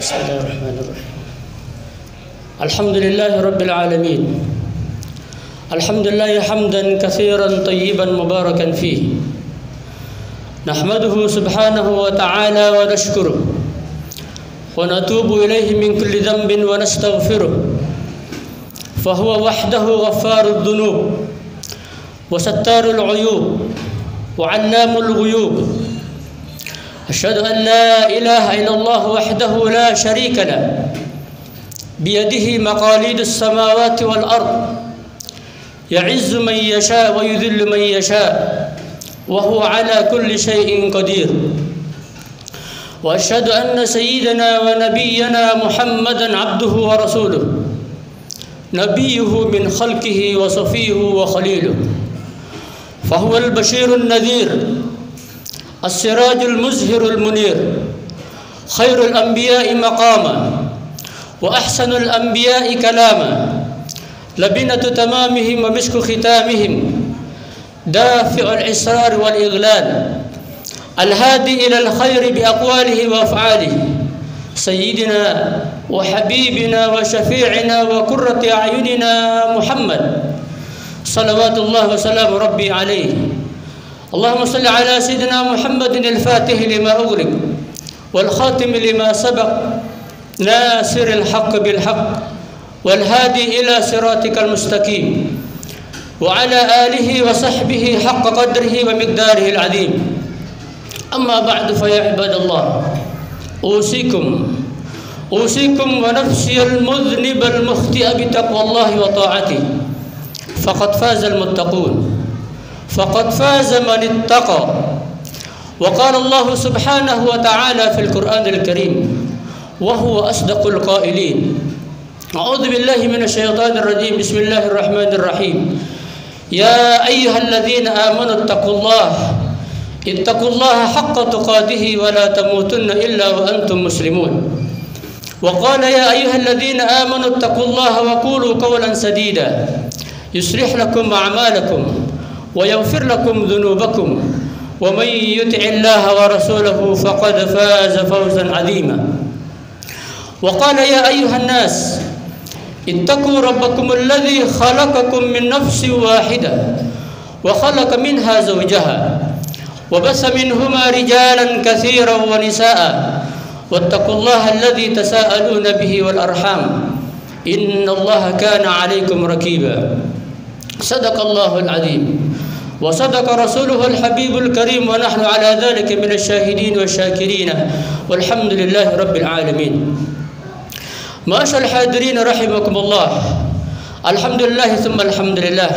بسم الله الرحمن الرحيم. الحمد لله رب العالمين. الحمد لله حمدا كثيرا طيبا مباركا فيه. نحمده سبحانه وتعالى ونشكره ونتوب إليه من كل ذنب ونستغفره، فهو وحده غفار الذنوب وستار العيوب وعلام الغيوب. أشهد أن لا إله إلا الله وحده لا شريك له، بيده مقاليد السماوات والأرض، يعز من يشاء ويذل من يشاء، وهو على كل شيء قدير. وأشهد أن سيدنا ونبينا محمدا عبده ورسوله، نبيه من خلقه وصفيه وخليله، فهو البشير النذير، السراج المزهر المنير، خير الأنبياء مقاما وأحسن الأنبياء كلاما، لبنة تمامهم ومسك ختامهم، دافع الإسرار والإغلال، الهادي إلى الخير بأقواله وأفعاله، سيدنا وحبيبنا وشفيعنا وقرة أعيننا محمد صلوات الله وسلام ربي عليه. اللهم صل على سيدنا محمد الفاتح لما أغلق والخاتم لما سبق، ناصر الحق بالحق والهادي إلى صراطك المستقيم، وعلى آله وصحبه حق قدره ومقداره العظيم. أما بعد، فيا عباد الله، أوصيكم ونفسي المذنب المخطئ بتقوى الله وطاعته، فقد فاز المتقون، فقد فاز من اتقى. وقال الله سبحانه وتعالى في القرآن الكريم وهو أصدق القائلين: أعوذ بالله من الشيطان الرجيم، بسم الله الرحمن الرحيم. يا أيها الذين آمنوا اتقوا الله حق تقاته ولا تموتن إلا وأنتم مسلمون. وقال: يا أيها الذين آمنوا اتقوا الله وقولوا قولا سديدا يصلح لكم أعمالكم ويغفر لكم ذنوبكم، ومن يطع الله ورسوله فقد فاز فوزا عظيما. وقال: يا أيها الناس اتقوا ربكم الذي خلقكم من نفس واحدة وخلق منها زوجها وبث منهما رجالا كثيرا ونساء، واتقوا الله الذي تساءلون به والأرحام، إن الله كان عليكم رقيبا. صدق الله العظيم وصدق رسوله الحبيب الكريم، ونحن على ذلك من الشاهدين والشاكرين، والحمد لله رب العالمين. Ma'asyarul hadirin rahimakumullah. Alhamdulillah tsumma alhamdulillah.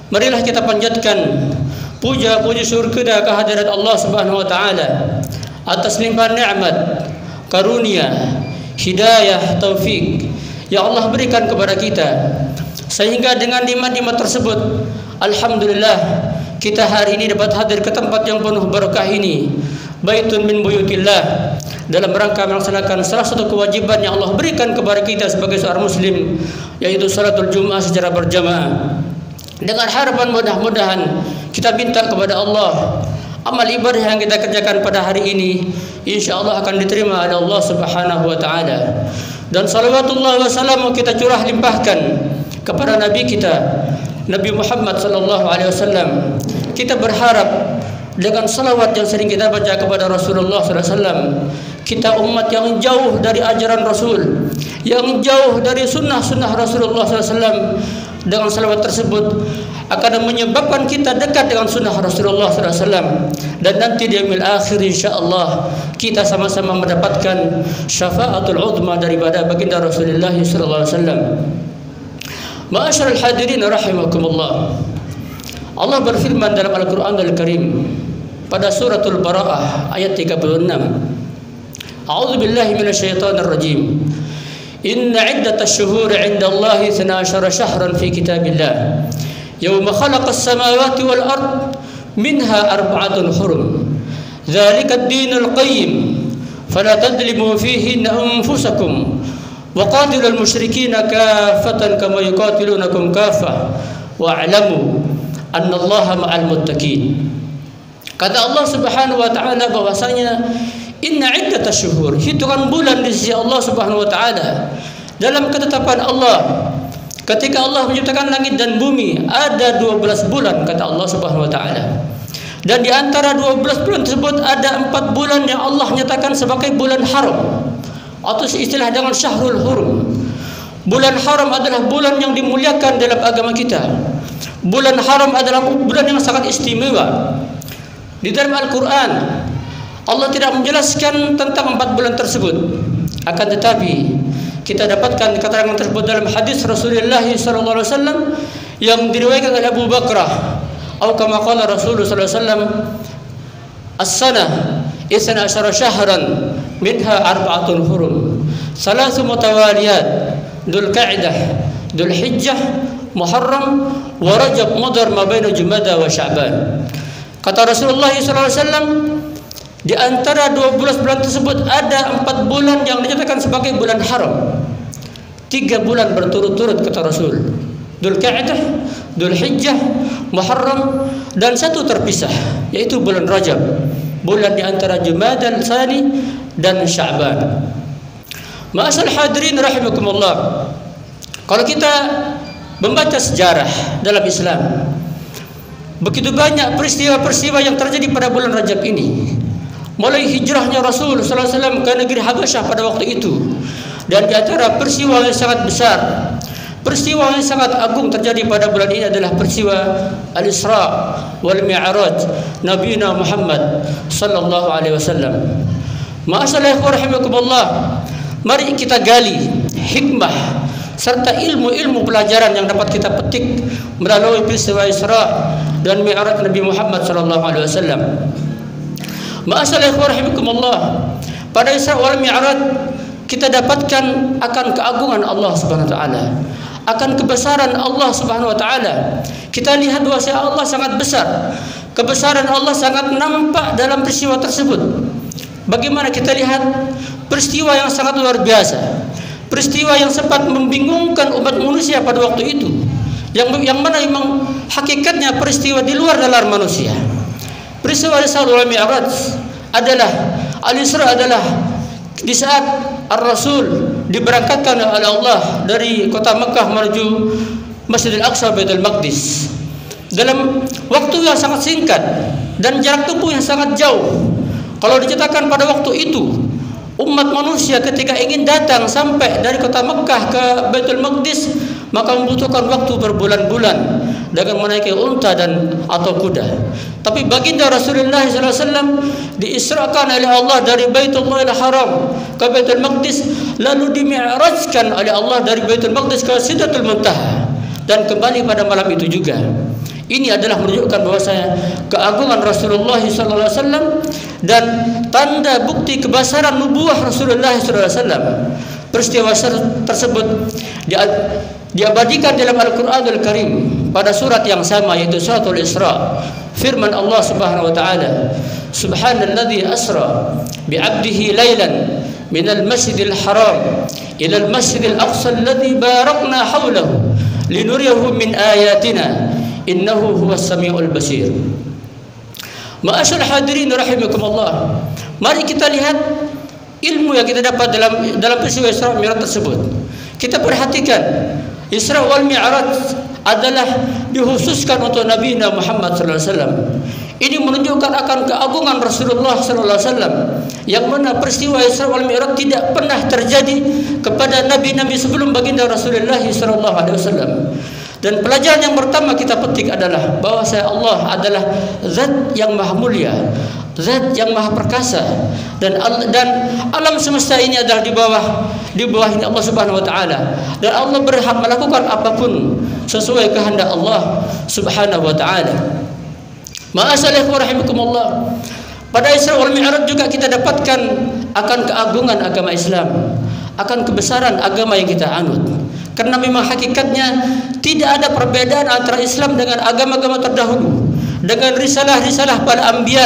Marilah kita panjatkan puja-puji syukur kehadirat Allah Subhanahu wa taala atas limpahan nikmat, karunia, hidayah, taufik yang Allah berikan kepada kita, sehingga dengan nikmat-nikmat tersebut alhamdulillah kita hari ini dapat hadir ke tempat yang penuh berkah ini, baitun min buyutillah, dalam rangka melaksanakan salah satu kewajiban yang Allah berikan kepada kita sebagai seorang muslim, yaitu salatul Jumat secara berjamaah. Dengan harapan mudah-mudahan kita minta kepada Allah amal ibadah yang kita kerjakan pada hari ini insyaallah akan diterima oleh Allah Subhanahu wa taala. Dan salawatullah wa salamu kita curah limpahkan kepada nabi kita Nabi Muhammad sallallahu alaihi wasallam. Kita berharap dengan salawat yang sering kita baca kepada Rasulullah sallallahu alaihi wasallam, kita umat yang jauh dari ajaran Rasul, yang jauh dari sunnah-sunnah Rasulullah sallallahu alaihi wasallam, dengan salawat tersebut akan menyebabkan kita dekat dengan sunnah Rasulullah sallallahu alaihi wasallam, dan nanti di yaumil akhir insyaallah kita sama-sama mendapatkan syafaatul uzma daripada baginda Rasulullah sallallahu alaihi wasallam. Ma'asyarul hadirin rahimakumullah. Allah berfirman dalam Al-Qur'an Al-Karim pada suratul Bara'ah ayat 36. A'udzu billahi minasyaitonir rajim. Inna 'iddatasy syuhuri 'indallahi 12 syahran fi kitabillah. Yauma khalaqas samawati wal ard minha arba'atun hurum. Dzalika ad-dinul qayyim. Fala tadlimu fihinna anfusakum. Wa qatilul musyrikina kaffatan kama yuqatilunakum kaffah. Wa'lamu annallaha ma'al muttaqin. Kata Allah Subhanahu wa taala bahwasanya Inna iddatash syuhur, hitungan bulan di sisi Allah Subhanahu wa taala, dalam ketetapan Allah, ketika Allah menciptakan langit dan bumi, ada 12 bulan kata Allah Subhanahu wa taala. Dan di antara 12 bulan tersebut ada 4 bulan yang Allah nyatakan sebagai bulan haram, atau istilah dengan syahrul hurum. Bulan haram adalah bulan yang dimuliakan dalam agama kita. Bulan haram adalah bulan yang sangat istimewa. Di dalam Al-Quran Allah tidak menjelaskan tentang 4 bulan tersebut, akan tetapi kita dapatkan keterangan tersebut dalam hadis Rasulullah SAW yang diriwayatkan oleh Abu Bakrah, atau kama qala Rasulullah SAW, as-sanah 12 syahran minha 4 hurum, 3 mutawaliyat, Dzulqa'dah, Dzulhijjah, Muharram, wa Rajab Mudhar ma baina Jumada wa Sya'ban. Kata Rasulullah SAW, di antara 12 bulan tersebut ada 4 bulan yang dinyatakan sebagai bulan haram. 3 bulan berturut-turut kata Rasul, Dzulqa'dah, Dzulhijjah, Muharram, dan 1 terpisah, yaitu bulan Rajab, bulan di antara Jumadal Tsani dan Sya'ban. Ma'asal hadirin rahimakumullah, kalau kita membaca sejarah dalam Islam, begitu banyak peristiwa-peristiwa yang terjadi pada bulan Rajab ini. Mulai hijrahnya Rasul sallallahu alaihi wasallam ke negeri Habasyah pada waktu itu, dan di antara peristiwa yang sangat besar, peristiwa yang sangat agung terjadi pada bulan ini adalah peristiwa Al-Isra wal Mi'raj Nabi Muhammad sallallahu alaihi wasallam. Ma'asyiral ikhwah rahimakumullah, mari kita gali hikmah serta ilmu-ilmu pelajaran yang dapat kita petik melalui peristiwa Isra dan Mi'raj Nabi Muhammad sallallahu alaihi wasallam. Ma'asyiral ikhwah rahimakumullah, pada Isra wal Mi'raj kita dapatkan akan keagungan Allah Subhanahu wa taala, akan kebesaran Allah Subhanahu wa taala. Kita lihat bahwa Allah sangat besar. Kebesaran Allah sangat nampak dalam peristiwa tersebut. Bagaimana kita lihat peristiwa yang sangat luar biasa, peristiwa yang sempat membingungkan umat manusia pada waktu itu, yang mana memang hakikatnya peristiwa di luar nalar manusia. Peristiwa Isra wal Mi'raj adalah Al-Isra adalah di saat Ar-Rasul diberangkatkan oleh Allah dari kota Mekah menuju Masjidil Aqsa Baitul Maqdis dalam waktu yang sangat singkat dan jarak tempuh yang sangat jauh. Kalau diceritakan pada waktu itu, umat manusia ketika ingin datang sampai dari kota Mekah ke Baitul Maqdis, maka membutuhkan waktu berbulan-bulan dengan menaiki unta dan atau kuda. Tapi baginda Rasulullah SAW diisrakan oleh Allah dari Baitullahil Haram ke Baitul Maqdis, lalu dimi'rajkan oleh Allah dari Baitul Maqdis ke Sidratul Muntaha, dan kembali pada malam itu juga. Ini adalah menunjukkan bahwasanya keagungan Rasulullah SAW dan tanda bukti kebesaran nubuah Rasulullah SAW. Peristiwa tersebut diabadikan dalam Al-Quranul Karim pada surat yang sama, yaitu suratul Isra. Firman Allah Subhanahu wa taala, Subhanalladzi asra bi'abdihi lailan minal masjidil haram ilal masjidil aqsa alladzi barakna hawlahu linuriyahu min ayatina innahu huwas samiul basir. Ma'asyiral hadirin rahimakumullah, mari kita lihat ilmu yang kita dapat dalam peristiwa Isra Mi'raj tersebut. Kita perhatikan Isra wal Mi'raj adalah dikhususkan untuk Nabi Muhammad sallallahu alaihi wasallam. Ini menunjukkan akan keagungan Rasulullah sallallahu alaihi wasallam, yang mana peristiwa Isra wal Mi'raj tidak pernah terjadi kepada nabi-nabi sebelum baginda Rasulullah sallallahu alaihi wasallam. Dan pelajaran yang pertama kita petik adalah bahwa Allah adalah zat yang maha mulia, zat yang maha perkasa, dan alam semesta ini adalah di bawah ini Allah Subhanahu wa taala, dan Allah berhak melakukan apapun sesuai kehendak Allah Subhanahu wa taala. Ma'asyiral ikhwah rahimakumullah, pada Isra wal Mi'raj juga kita dapatkan akan keagungan agama Islam, akan kebesaran agama yang kita anut. Karena memang hakikatnya tidak ada perbedaan antara Islam dengan agama-agama terdahulu, dengan risalah-risalah para anbiya,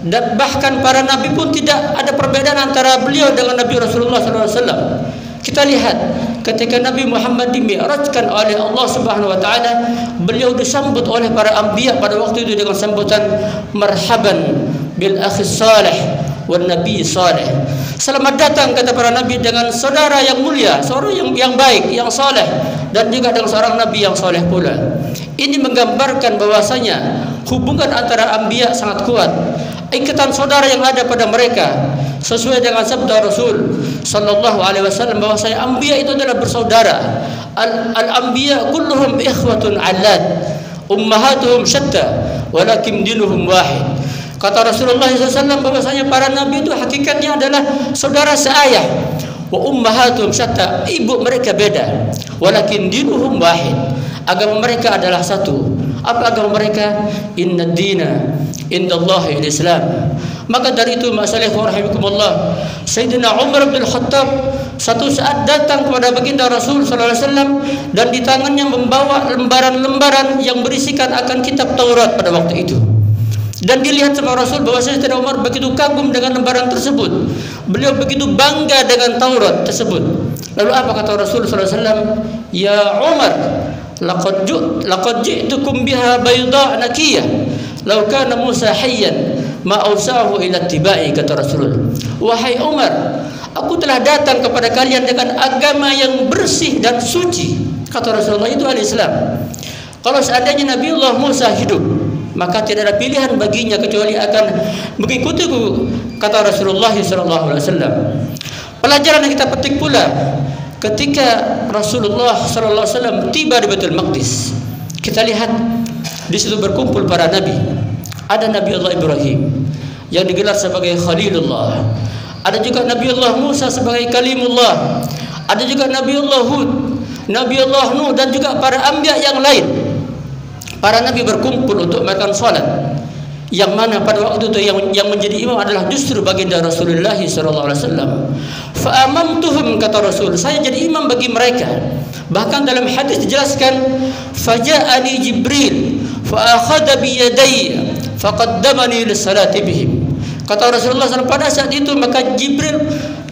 dan bahkan para nabi pun tidak ada perbedaan antara beliau dengan Nabi Rasulullah SAW. Kita lihat ketika Nabi Muhammad dimi'rajkan oleh Allah Subhanahu wa taala, beliau disambut oleh para anbiya pada waktu itu dengan sambutan marhaban bil akhis salih wan nabi salih. Selamat datang kata para nabi dengan saudara yang mulia, seorang yang baik, yang saleh, dan juga dengan seorang nabi yang saleh pula. Ini menggambarkan bahwasanya hubungan antara anbiya sangat kuat. Ikatan saudara yang ada pada mereka sesuai dengan sabda Rasul sallallahu alaihi wasallam bahwasanya anbiya itu adalah bersaudara. Al-anbiya kulluhum ikhwatun 'allad, ummahatuhum syatta, walakin dinuhum wahid. Kata Rasulullah SAW bahwasanya para nabi itu hakikatnya adalah saudara seayah. Wa ummahatuhum syatta, ibu mereka beda, walakin dinuhum wahid. Agama mereka adalah satu. Apa agama mereka? Inna dina indallahi al-Islam. Maka dari itu masyaallah rahimakumullah, Sayyidina Umar bin Khattab satu saat datang kepada baginda Rasul sallallahu alaihi wasallam dan di tangannya membawa lembaran-lembaran yang berisikan akan kitab Taurat pada waktu itu. Dan dilihat sama Rasul bahwa Sayyidina Umar begitu kagum dengan lembaran tersebut. Beliau begitu bangga dengan Taurat tersebut. Lalu apa kata Rasul sallallahu alaihi wasallam? Ya Umar, laqad ji'tukum biha bayda nakiyah. Law kana Musa hayyan ma ausahu ila tibai, kata Rasul. Wahai Umar, aku telah datang kepada kalian dengan agama yang bersih dan suci, kata Rasulullah. Itu al-Islam. Kalau seandainya Nabiullah Musa hidup, maka tidak ada pilihan baginya kecuali akan mengikutiku, kata Rasulullah sallallahu alaihi wasallam. Pelajaran yang kita petik pula ketika Rasulullah sallallahu alaihi wasallam tiba di Baitul Maqdis. Kita lihat di situ berkumpul para nabi. Ada Nabi Allah Ibrahim yang digelar sebagai Khalilullah. Ada juga Nabi Allah Musa sebagai Kalimullah. Ada juga Nabi Allah Hud, Nabi Allah Nuh, dan juga para anbiya yang lain. Para nabi berkumpul untuk melakukan salat, yang mana pada waktu itu yang menjadi imam adalah justru baginda Rasulullah SAW. Fa'amamtuhum, kata Rasul, saya jadi imam bagi mereka. Bahkan dalam hadis dijelaskan, faja'ani Jibril fa'akhadha biyadayya faqaddamani lis-salati bihim. Kata Rasulullah SAW, pada saat itu maka Jibril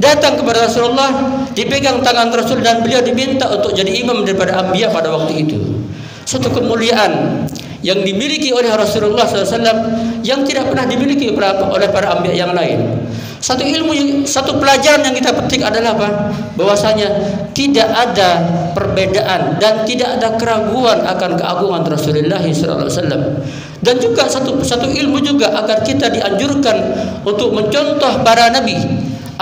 datang kepada Rasulullah, dipegang tangan Rasul dan beliau diminta untuk jadi imam daripada anbiya pada waktu itu. Suatu kemuliaan yang dimiliki oleh Rasulullah SAW yang tidak pernah dimiliki oleh para anbiya yang lain. Satu ilmu, satu pelajaran yang kita petik adalah apa? Bahwasanya tidak ada perbedaan dan tidak ada keraguan akan keagungan Rasulullah SAW. Dan juga satu ilmu juga agar kita dianjurkan untuk mencontoh para nabi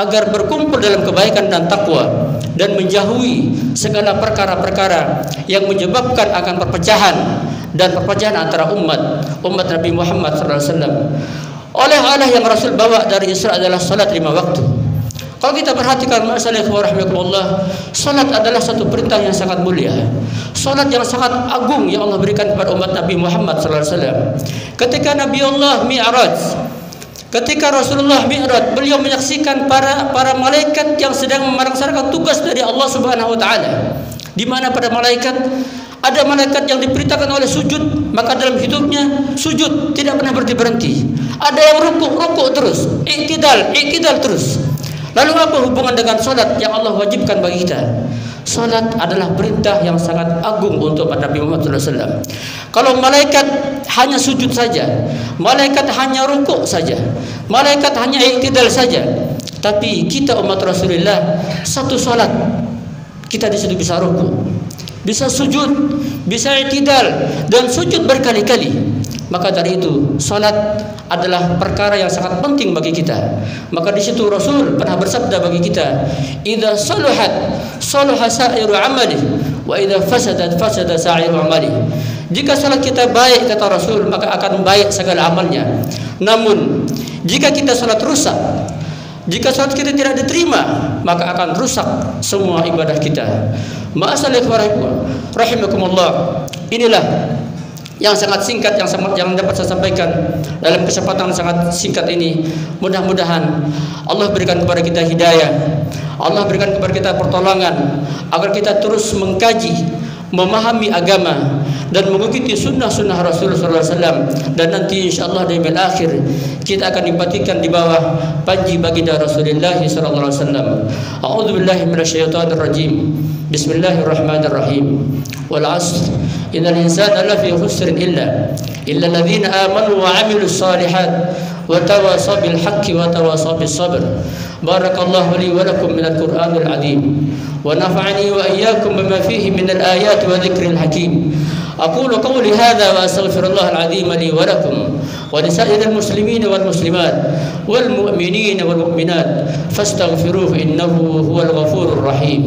agar berkumpul dalam kebaikan dan takwa dan menjauhi segala perkara-perkara yang menyebabkan akan perpecahan dan perpecahan antara umat Nabi Muhammad SAW. Oleh-oleh yang Rasul bawa dari Isra adalah salat 5 waktu. Kalau kita perhatikan masalah warahmatullah, salat adalah satu perintah yang sangat mulia, salat yang sangat agung yang Allah berikan kepada umat Nabi Muhammad SAW. Ketika Nabi Allah Mi'raj, ketika Rasulullah Mi'raj, beliau menyaksikan para malaikat yang sedang melaksanakan tugas dari Allah Subhanahu wa taala. Di mana pada malaikat ada malaikat yang diperintahkan oleh sujud, maka dalam hidupnya sujud tidak pernah berhenti. Ada yang rukuk terus, iktidal terus. Lalu apa hubungan dengan salat yang Allah wajibkan bagi kita? Salat adalah perintah yang sangat agung untuk Nabi Muhammad SAW. Kalau malaikat hanya sujud saja, malaikat hanya rukuk saja, malaikat hanya iktidal saja, tapi kita umat Rasulullah satu salat kita di situ bisa rukuk, bisa sujud, bisa iktidal, dan sujud berkali-kali. Maka dari itu salat adalah perkara yang sangat penting bagi kita. Maka di situ Rasul pernah bersabda bagi kita, "Idza saluhat saluha sa'iru 'amali wa idza fasadat fasada sa'iru 'amali." Jika salat kita baik, kata Rasul, maka akan baik segala amalnya. Namun jika kita salat rusak, jika salat kita tidak diterima, maka akan rusak semua ibadah kita. Ma'asyiral rahimakumullah. Inilah yang sangat singkat yang dapat saya sampaikan dalam kesempatan sangat singkat ini. Mudah-mudahan Allah berikan kepada kita hidayah, Allah berikan kepada kita pertolongan agar kita terus mengkaji, memahami agama dan mengikuti sunnah-sunnah Rasulullah SAW, dan nanti insyaallah di yaumil akhir kita akan dibatikan di bawah panji baginda Rasulullah SAW. A'udzubillahi minasyaitonir rajim. Bismillahirrahmanirrahim. Wal 'asr innal insana lafi khusr illa alladhina amanu wa 'amilus shalihat وتواصوا بالحق وتواصوا بالصبر. بارك الله لي ولكم من القرآن العظيم ونفعني وإياكم بما فيه من الآيات وذكر الحكيم. أقول قولي هذا وأستغفر الله العظيم لي ولكم ولسائر المسلمين والمسلمات والمؤمنين والمؤمنات فاستغفروه إنه هو الغفور الرحيم.